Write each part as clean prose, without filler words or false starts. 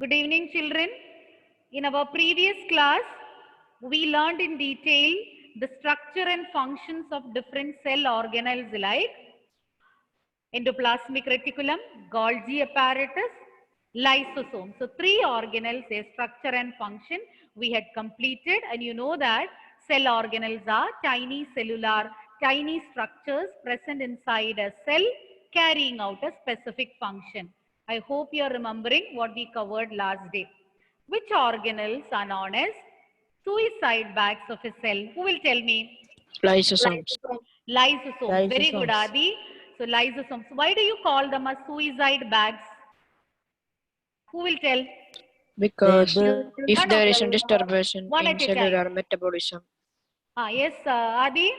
Good evening, children. In our previous class, we learned in detail the structure and functions of different cell organelles like endoplasmic reticulum, Golgi apparatus, lysosome. So, three organelles, their structure and function we had completed, and you know that cell organelles are tiny structures present inside a cell carrying out a specific function. I hope you are remembering what we covered last day. Which organelles are known as suicide bags of a cell? Who will tell me? Lysosomes. Lysosomes. Very good, Adi. So lysosomes. Why do you call them as suicide bags? Who will tell? Because if One there of is a you. disturbance One in at a time. cellular metabolism, Yes, Adi.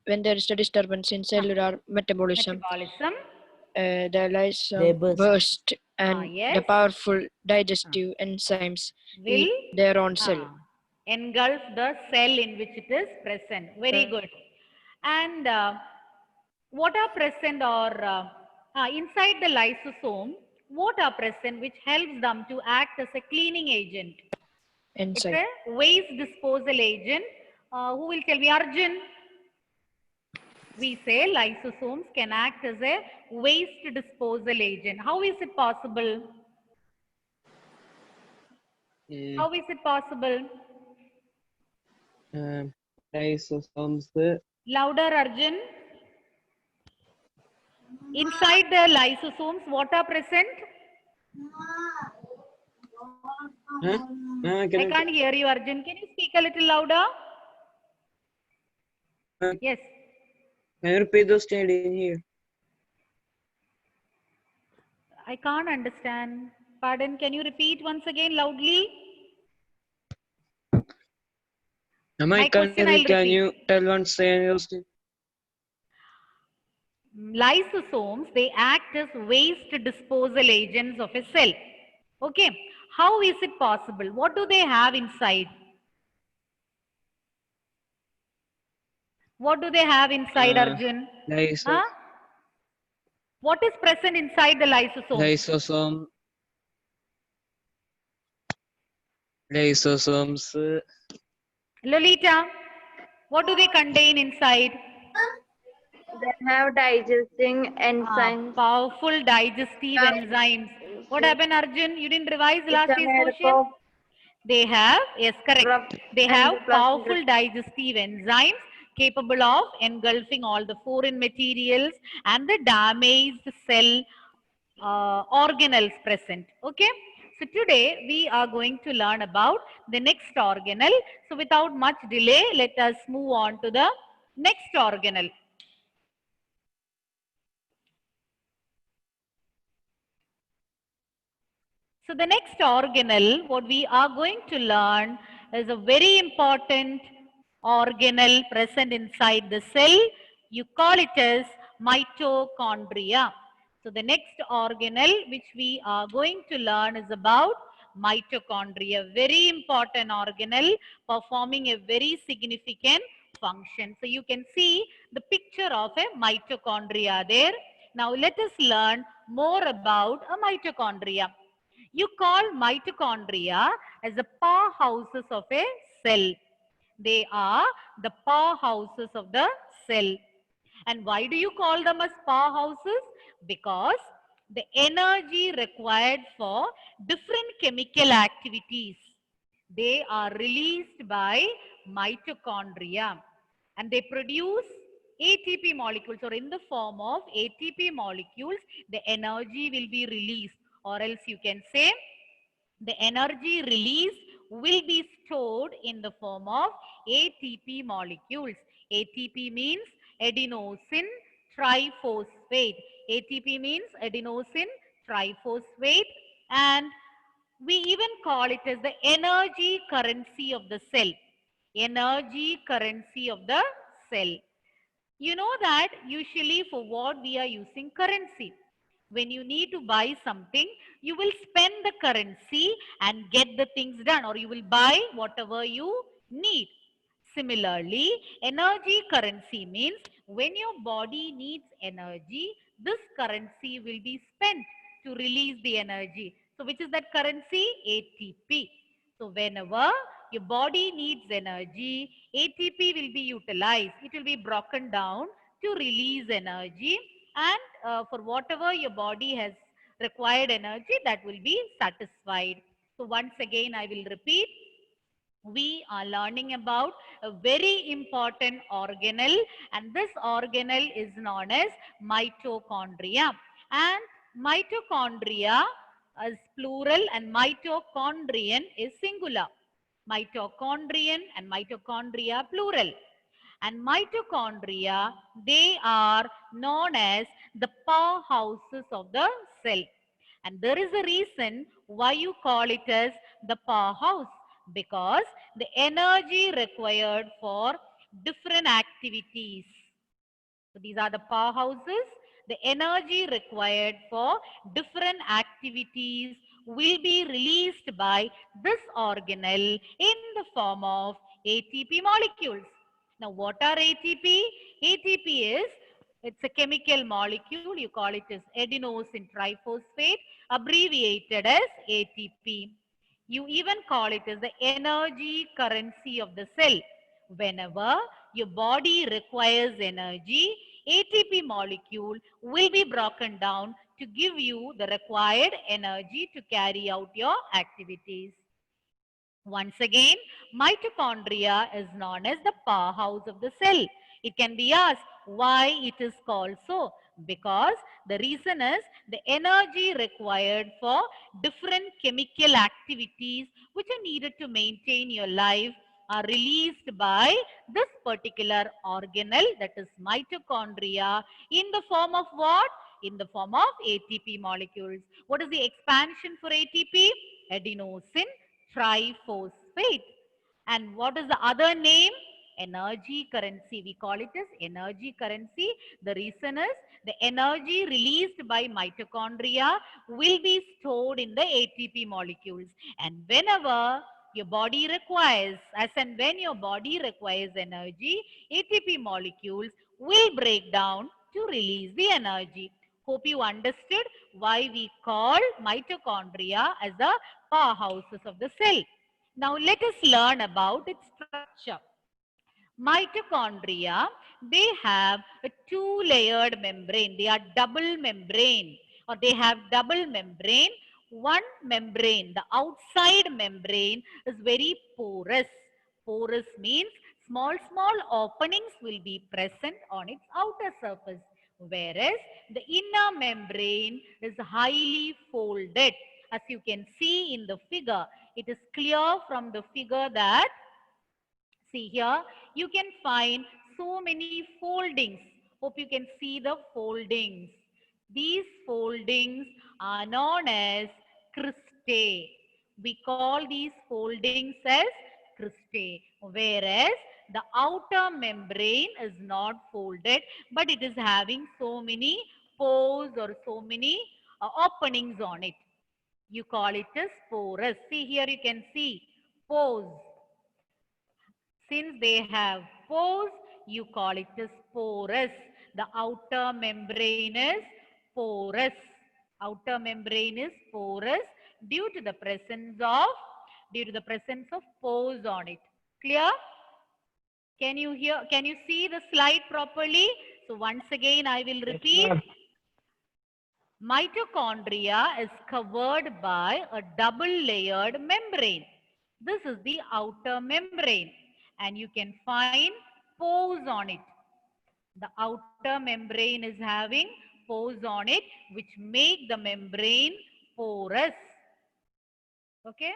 when there is a disturbance in cellular metabolism, Metabolism. the lysosome burst and Yes. the powerful digestive enzymes Will eat their own cell. engulf the cell in which it is present. Very good. And what are present or inside the lysosome, what are present which helps them to act as a cleaning agent? Enzyme. It's a waste disposal agent. Who will tell me? Arjun. We say lysosomes can act as a waste disposal agent. How is it possible? How is it possible? Lysosomes. Louder, Arjun. Inside the lysosomes, what are present? I can't hear you, Arjun. Can you speak a little louder? Yes. Can you repeat those stated here? I can't understand. Pardon, can you repeat once again loudly? My question I'll can repeat. you tell once again? Lysosomes, they act as waste disposal agents of a cell. Okay. How is it possible? What do they have inside? What do they have inside, Arjun? What is present inside the lysosome? Lysosomes. Lolita, what do they contain inside? They have digesting enzymes. Powerful digestive enzymes. What happened, Arjun? You didn't revise last day's question? They have, yes, correct. They have powerful digestive enzymes capable of engulfing all the foreign materials and the damaged cell organelles present. Okay. So today we are going to learn about the next organelle. So without much delay, let us move on to the next organelle. So the next organelle, what we are going to learn is a very important organelle present inside the cell. You call it as mitochondria. So the next organelle which we are going to learn is about mitochondria. Very important organelle performing a very significant function. So you can see the picture of a mitochondria there. Now let us learn more about a mitochondria. You call mitochondria as the powerhouses of a cell. They are the powerhouses of the cell. And why do you call them as powerhouses? Because the energy required for different chemical activities, they are released by mitochondria. And they produce ATP molecules, or in the form of ATP molecules, the energy will be released, or else you can say the energy released will be stored in the form of ATP molecules. ATP means adenosine triphosphate. ATP means adenosine triphosphate, and we even call it as the energy currency of the cell. Energy currency of the cell. You know that usually for what we are using currency. When you need to buy something, you will spend the currency and get the things done, or you will buy whatever you need. Similarly, energy currency means when your body needs energy, this currency will be spent to release the energy. So which is that currency? ATP. So whenever your body needs energy, ATP will be utilized. It will be broken down to release energy, and for whatever your body has required energy, that will be satisfied. So once again, I will repeat. We are learning about a very important organelle, and this organelle is known as mitochondria. And mitochondria is plural and mitochondrion is singular. Mitochondrion and mitochondria plural. And mitochondria, they are known as the powerhouses of the cell. And there is a reason why you call it as the powerhouse, because the energy required for different activities. So these are the powerhouses. The energy required for different activities will be released by this organelle in the form of ATP molecules. Now, what are ATP? ATP is, it's a chemical molecule. You call it as adenosine triphosphate, abbreviated as ATP. You even call it as the energy currency of the cell. Whenever your body requires energy, ATP molecule will be broken down to give you the required energy to carry out your activities. Once again, mitochondria is known as the powerhouse of the cell. It can be asked why it is called so. Because the reason is the energy required for different chemical activities which are needed to maintain your life are released by this particular organelle, that is mitochondria, in the form of what? In the form of ATP molecules. What is the expansion for ATP? Adenosine triphosphate. And what is the other name? Energy currency. We call it as energy currency. The reason is the energy released by mitochondria will be stored in the ATP molecules. And whenever your body requires, as and when your body requires energy, ATP molecules will break down to release the energy. Hope you understood why we call mitochondria as the powerhouses of the cell. Now let us learn about its structure. Mitochondria, they have a two-layered membrane. They are double membrane, or they have double membrane. One membrane, the outside membrane, is very porous. Porous means small openings will be present on its outer surface, whereas the inner membrane is highly folded. As you can see in the figure, it is clear from the figure that, see here, you can find so many foldings. Hope you can see the foldings. These foldings are known as cristae. We call these foldings as cristae, whereas the outer membrane is not folded, but it is having so many pores or so many openings on it. You call it as porous. See here, you can see pores. Since they have pores, you call it as porous. The outer membrane is porous. Outer membrane is porous due to the presence of pores on it. Clear? Can you hear? Can you see the slide properly? So once again, I will repeat. Mitochondria is covered by a double-layered membrane. This is the outer membrane, and you can find pores on it. The outer membrane is having pores on it, which make the membrane porous. Okay?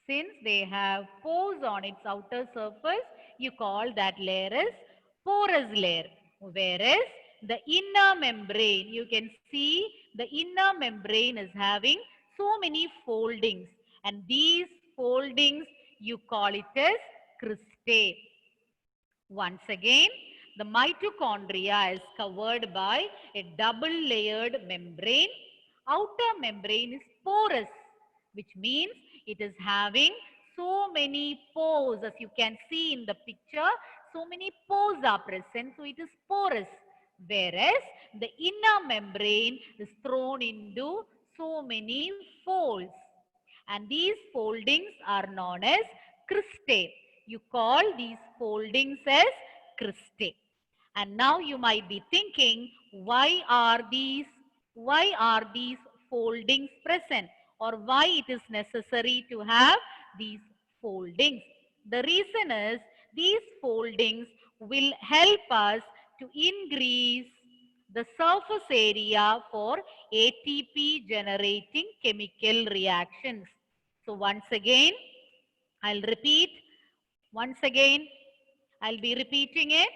Since they have pores on its outer surface, you call that layer as porous layer. Whereas the inner membrane, you can see the inner membrane is having so many foldings, and these foldings you call it as cristae. Once again, the mitochondria is covered by a double-layered membrane. Outer membrane is porous, which means it is having so many pores. As you can see in the picture, so many pores are present, so it is porous. Whereas the inner membrane is thrown into so many folds. And these foldings are known as cristae. You call these foldings as cristae. And now you might be thinking, why are these foldings present, or why it is necessary to have these foldings? The reason is these foldings will help us to increase the surface area for ATP generating chemical reactions. So once again, I'll repeat. Once again, I'll be repeating it.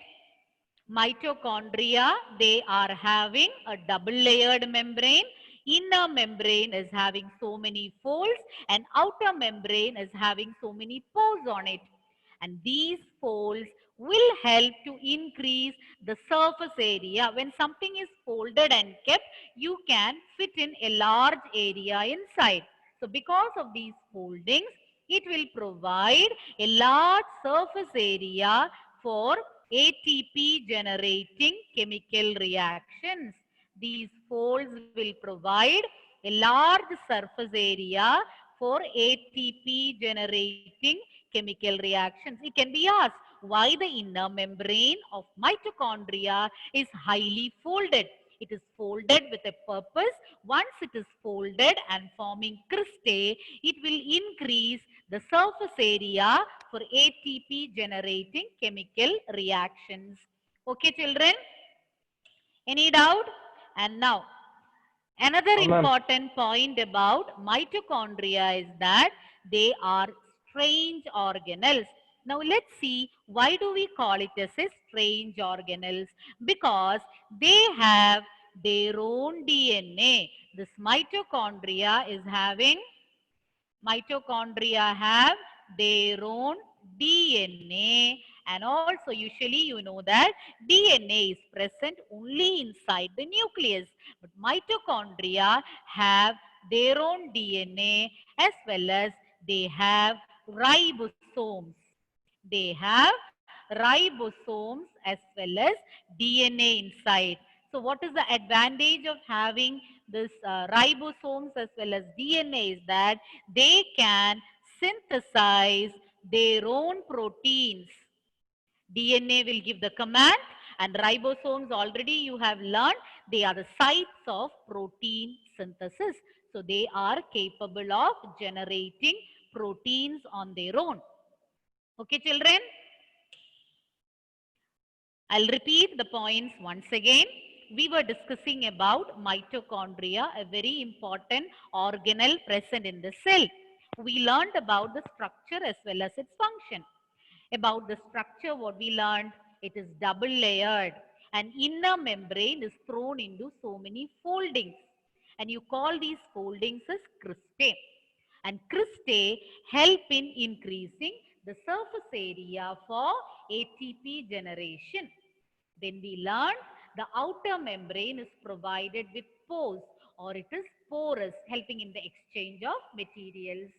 Mitochondria, they are having a double layered membrane. Inner membrane is having so many folds and outer membrane is having so many pores on it. And these folds will help to increase the surface area. When something is folded and kept, you can fit in a large area inside. So because of these foldings, it will provide a large surface area for ATP generating chemical reactions. These folds will provide a large surface area for ATP generating chemical reactions. It can be asked why the inner membrane of mitochondria is highly folded. It is folded with a purpose. Once it is folded and forming cristae, it will increase the surface area for ATP generating chemical reactions. Okay, children? Any doubt? And now, another important point about mitochondria is that they are strange organelles. Now let's see, why do we call it as a strange organelles? Because they have their own DNA. This mitochondria have their own DNA, and also usually you know that DNA is present only inside the nucleus, but mitochondria have their own DNA as well as they have ribosomes. They have ribosomes as well as DNA inside. So what is the advantage of having this ribosomes as well as DNA is that they can synthesize their own proteins. DNA will give the command, and ribosomes already you have learned they are the sites of protein synthesis. So they are capable of generating proteins on their own. Okay, children? I'll repeat the points once again. We were discussing about mitochondria, a very important organelle present in the cell. We learned about the structure as well as its function. About the structure, what we learned, it is double layered. An inner membrane is thrown into so many foldings. And you call these foldings as cristae. And cristae help in increasing the surface area for ATP generation. Then we learned the outer membrane is provided with pores, or it is porous, helping in the exchange of materials.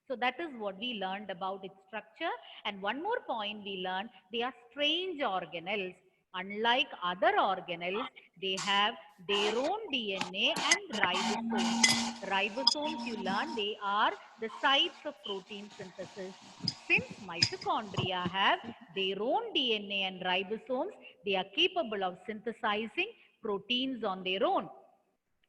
So that is what we learned about its structure. And one more point we learned, they are strange organelles. Unlike other organelles, they have their own DNA and ribosomes. Ribosomes, you learn, they are the sites of protein synthesis. Since mitochondria have their own DNA and ribosomes, they are capable of synthesizing proteins on their own.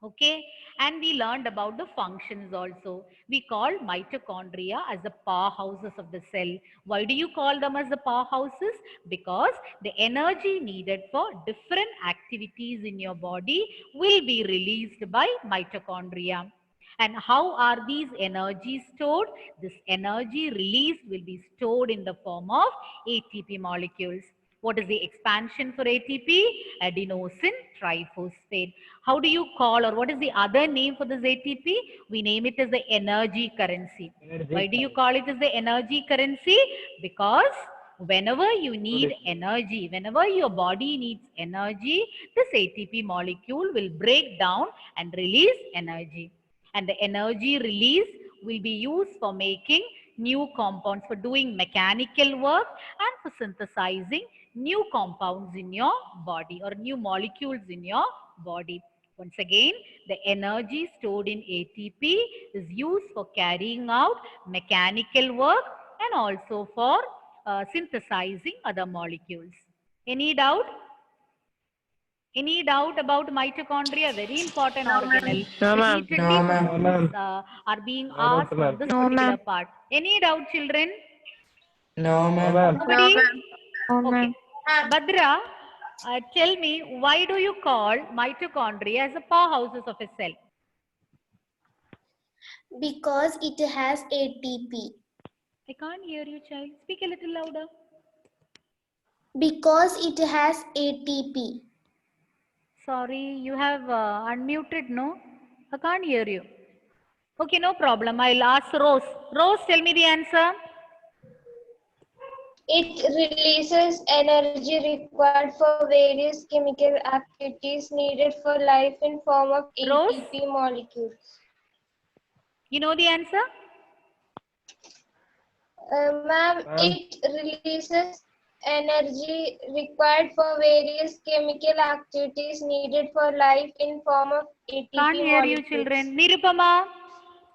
Okay, and we learned about the functions also. We call mitochondria as the powerhouses of the cell. Why do you call them as the powerhouses? Because the energy needed for different activities in your body will be released by mitochondria. And how are these energies stored? This energy released will be stored in the form of ATP molecules. What is the expansion for ATP? Adenosine triphosphate. How do you call, or what is the other name for this ATP? We name it as the energy currency. Why do you call it as the energy currency? Because whenever you need energy, whenever your body needs energy, this ATP molecule will break down and release energy. And the energy release will be used for making new compounds, for doing mechanical work and for synthesizing new compounds in your body or new molecules in your body. Once again, the energy stored in ATP is used for carrying out mechanical work and also for synthesizing other molecules. Any doubt? Any doubt about mitochondria? Very important organelle. No, ma'am. Repeatedly No, ma'am. questions are being asked on this No, particular ma'am. part. Any doubt, children? No, ma'am. Nobody? No, Okay. ma'am. Badra, tell me, why do you call mitochondria as the powerhouses of a cell? Because it has ATP. I can't hear you, child. Speak a little louder. Because it has ATP. Sorry, you have unmuted, no? I can't hear you. Okay, no problem. I'll ask Rose. Rose, tell me the answer. It releases energy required for various chemical activities needed for life in form of Rose? ATP molecules. You know the answer? Ma'am, it releases energy required for various chemical activities needed for life in form of ATP Can't hear you, molecules. children. Nirupama,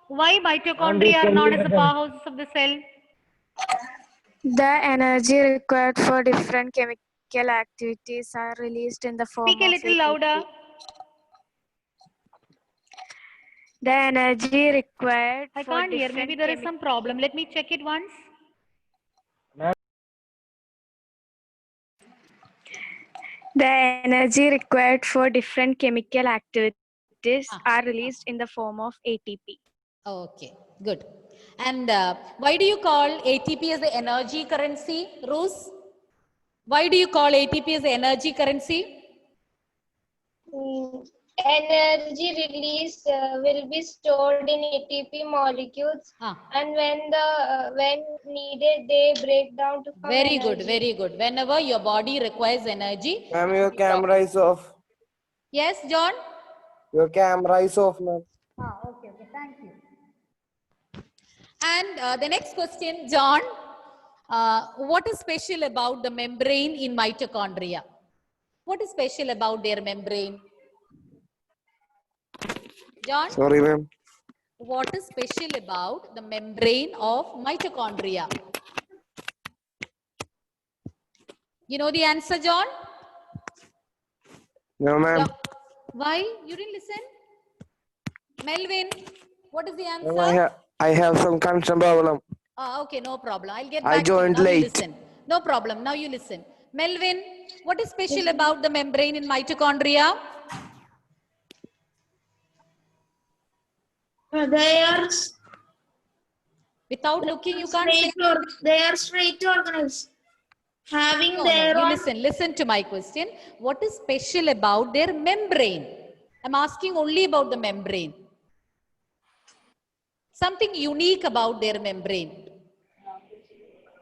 why mitochondria are known as the powerhouses of the cell? The energy required for different chemical activities are released in the form Speak a of little ATP. louder. The energy required I for can't hear. different Maybe there is some problem. Let me check it once. The energy required for different chemical activities are released in the form of ATP. Okay, good. And why do you call ATP as the energy currency, Rose? Why do you call ATP as the energy currency? Energy release will be stored in ATP molecules, and when needed, they break down to form Very energy. good, very good. Whenever your body requires energy. Ma'am, your camera is off. Yes, John? Your camera is off, ma'am. Okay, thank you. And the next question, John. What is special about the membrane in mitochondria? What is special about their membrane? John? Sorry, ma'am. What is special about the membrane of mitochondria? You know the answer, John? No, ma'am. Why? You didn't listen? Melvin, what is the answer? Ma'am, I have some connection problem. Okay, no problem. I'll get I back to you. joined Now you late. listen. No problem. Now you listen. Melvin, what is special about the membrane in mitochondria? They are Without looking, you can't say. they are straight organelles. Having No, their you own. listen to my question. What is special about their membrane? I'm asking only about the membrane. Something unique about their membrane.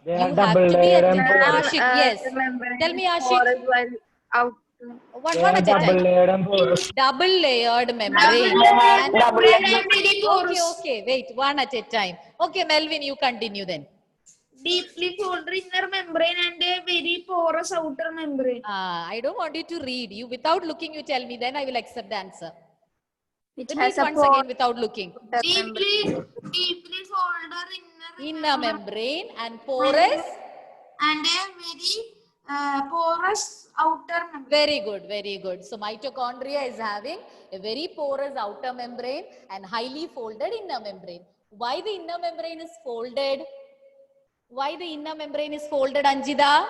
They You are have double to be a layered and porous. Ashik, yes. The membrane Tell me, is Ashik. porous while out. One They at are a double time. layered and porous. Double layered membrane. Membrane And very okay, porous. okay, wait, one at a time. Okay, Melvin, you continue then. Deeply folded inner membrane and a very porous outer membrane. I don't want you to read. You without looking, you tell me, then I will accept the answer. It Repeat has a once again without looking. Deeply folded Inner membrane and porous. and a very porous outer membrane. Very good, very good. So mitochondria is having a very porous outer membrane and highly folded inner membrane. Why the inner membrane is folded? Why the inner membrane is folded, Anjida?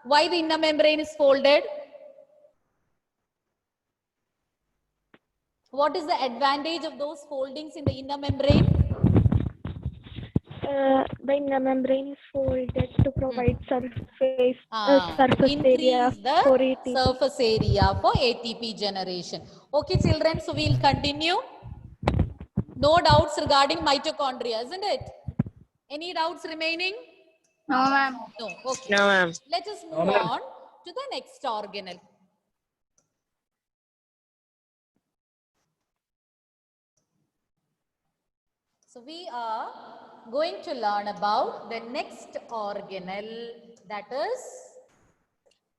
Why the inner membrane is folded? What is the advantage of those foldings in the inner membrane? The inner membrane is folded to provide surface Increase area the for ATP. surface area for ATP generation. Okay, children, so we'll continue. No doubts regarding mitochondria, isn't it? Any doubts remaining? No, ma'am. No. Okay. No, ma'am. Let us move on to the next organelle. So we are going to learn about the next organelle, that is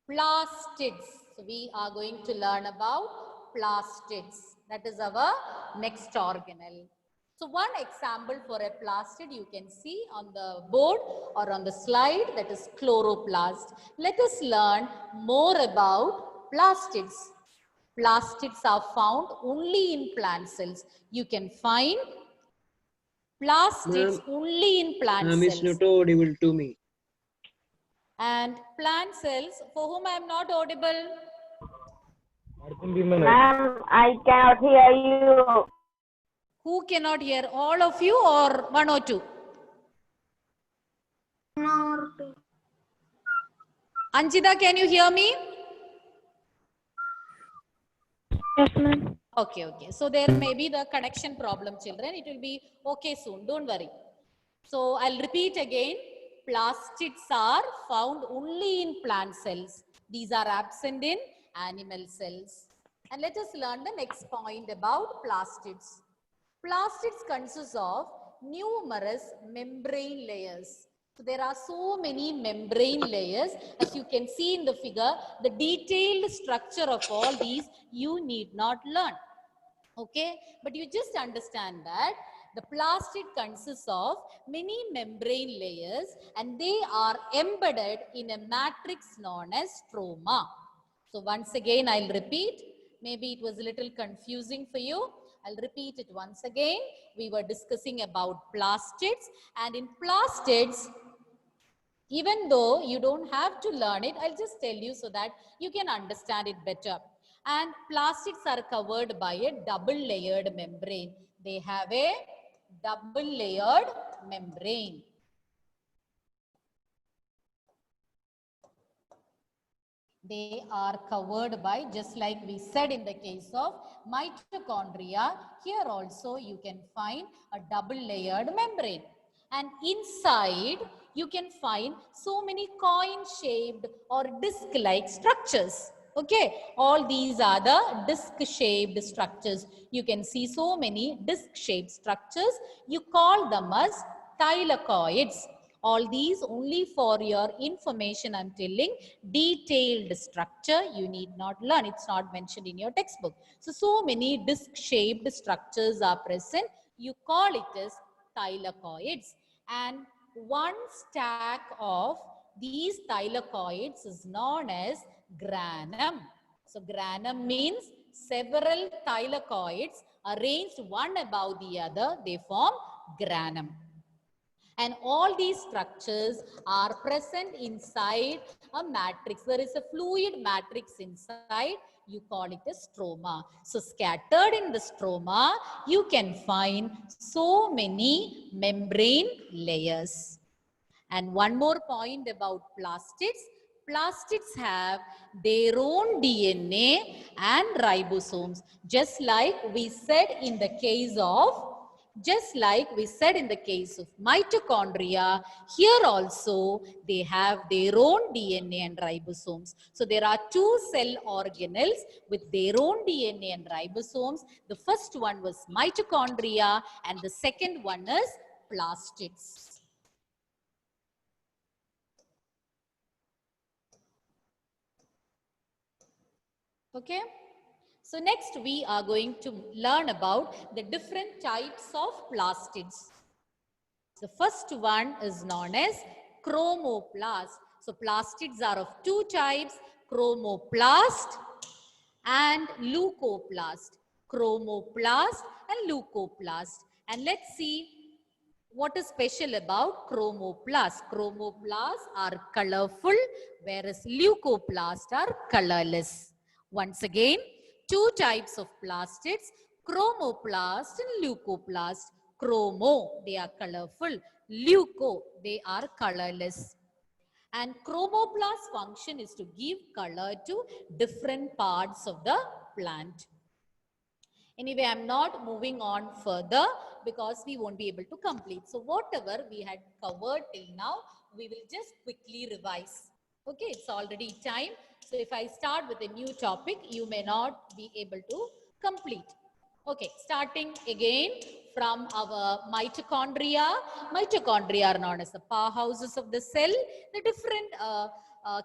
plastids. So we are going to learn about plastids. That is our next organelle. So one example for a plastid you can see on the board or on the slide, that is chloroplast. Let us learn more about plastids. Plastids are found only in plant cells. You can find plastids only in plant Ma'am, it's cells. not audible to me. And plant cells, for whom I am not audible? Ma'am, I cannot hear you. Who cannot hear? All of you or one or two? Anjita, can you hear me? Yes, ma'am. Okay, okay. So there may be the connection problem, children. It will be okay soon. Don't worry. So I'll repeat again. Plastids are found only in plant cells. These are absent in animal cells. And let us learn the next point about plastids. Plastids consist of numerous membrane layers. So there are so many membrane layers. As you can see in the figure, the detailed structure of all these you need not learn. Okay, but you just understand that the plastid consists of many membrane layers and they are embedded in a matrix known as stroma. So once again, I'll repeat. Maybe it was a little confusing for you. I'll repeat it once again. We were discussing about plastids, and in plastids, even though you don't have to learn it, I'll just tell you so that you can understand it better. And plastids are covered by a double layered membrane. They have a double layered membrane. They are covered by, just like we said in the case of mitochondria, here also you can find a double layered membrane. And inside you can find so many coin shaped or disc like structures. Okay, all these are the disc shaped structures. You can see so many disc shaped structures. You call them as thylakoids. All these only for your information I'm telling. Detailed structure you need not learn. It's not mentioned in your textbook. So many disc shaped structures are present. You call it as thylakoids. And one stack of these thylakoids is known as granum. So granum means several thylakoids arranged one above the other. They form granum. And all these structures are present inside a matrix. There is a fluid matrix inside. You call it a stroma. So scattered in the stroma, you can find so many membrane layers. And one more point about plastids. Plastids have their own DNA and ribosomes. Just like we said in the case of mitochondria, here also they have their own DNA and ribosomes. So there are two cell organelles with their own DNA and ribosomes. The first one was mitochondria and the second one is plastids. Okay. So next we are going to learn about the different types of plastids. The first one is known as chromoplast. So plastids are of two types, chromoplast and leucoplast. Chromoplast and leucoplast. And let's see what is special about chromoplast. Chromoplasts are colorful, whereas leucoplasts are colorless. Once again, two types of plastids, chromoplast and leucoplast. Chromo, they are colorful. Leuco, they are colorless. And chromoplast function is to give color to different parts of the plant. Anyway, I'm not moving on further because we won't be able to complete. So whatever we had covered till now, we will just quickly revise. Okay, it's already time. So if I start with a new topic, you may not be able to complete. Okay, starting again from our mitochondria. Mitochondria are known as the powerhouses of the cell. The different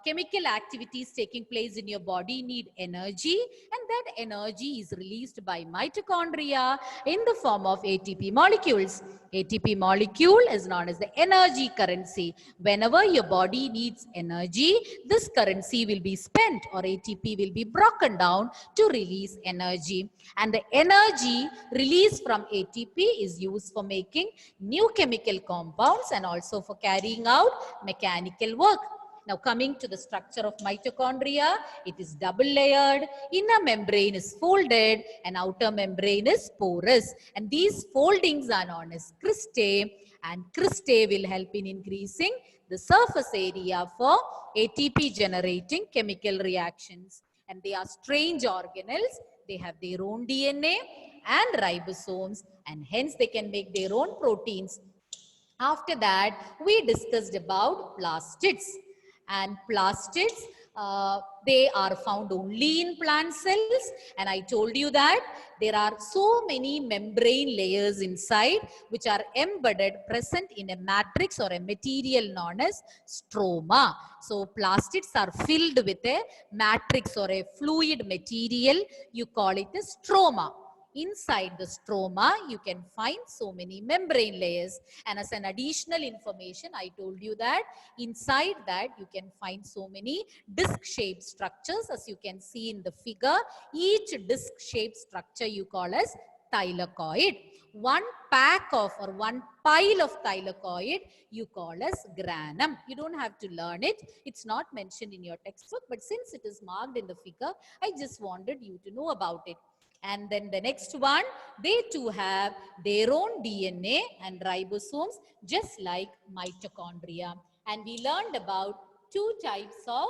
chemical activities taking place in your body need energy, and that energy is released by mitochondria in the form of ATP molecules. ATP molecule is known as the energy currency. Whenever your body needs energy, this currency will be spent, or ATP will be broken down to release energy. And the energy released from ATP is used for making new chemical compounds and also for carrying out mechanical work. Now coming to the structure of mitochondria, it is double layered. Inner membrane is folded and outer membrane is porous. And these foldings are known as cristae, and cristae will help in increasing the surface area for ATP generating chemical reactions. And they are strange organelles. They have their own DNA and ribosomes, and hence they can make their own proteins. After that, we discussed about plastids. And plastids, they are found only in plant cells. And I told you that there are so many membrane layers inside which are embedded, present in a matrix or a material known as stroma. So plastids are filled with a matrix or a fluid material. You call it a stroma. Inside the stroma, you can find so many membrane layers. And as an additional information, I told you that inside that you can find so many disc-shaped structures. As you can see in the figure, each disc-shaped structure you call as thylakoid. One pack of or one pile of thylakoid you call as granum. You don't have to learn it. It's not mentioned in your textbook, but since it is marked in the figure, I just wanted you to know about it. And then the next one, they too have their own DNA and ribosomes, just like mitochondria. And we learned about two types of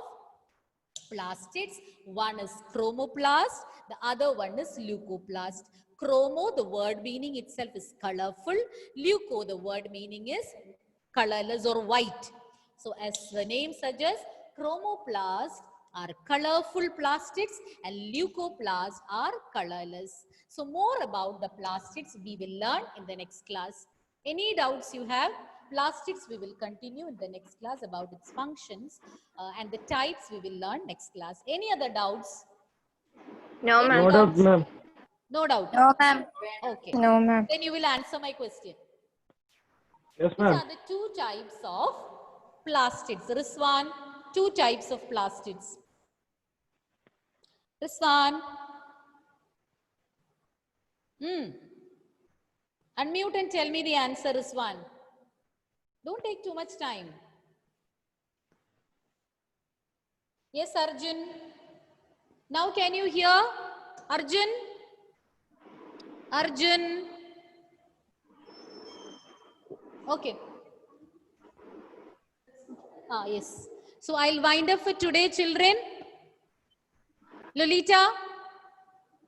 plastids. One is chromoplast, the other one is leucoplast. Chromo, the word meaning itself is colorful. Leuco, the word meaning is colorless or white. So as the name suggests, chromoplast are colorful plastids and leucoplasts are colorless. So more about the plastids we will learn in the next class. Any doubts you have? Plastids we will continue in the next class about its functions, and the types we will learn next class. Any other doubts? No, Any ma'am. No doubt, doubts? ma'am. No doubt. No, ma'am. Okay. No, ma'am. Then you will answer my question. Yes, Which ma'am. are the two types of plastids? Rizwan, two types of plastids. Rizwan. Unmute and tell me the answer, Rizwan. Don't take too much time. Yes, Arjun. Now can you hear? Arjun? Arjun? Okay. Yes. So I'll wind up for today, children. Lolita,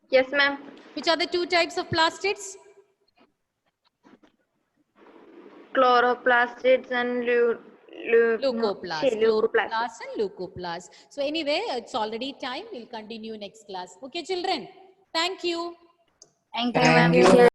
Yes, ma'am. which are the two types of plastids? Chloroplastids and Leucoplast. leucoplasts. Chloroplast and leucoplast. So anyway, it's already time. We'll continue next class. Okay, children. Thank you. Thank you, Thank ma'am. you.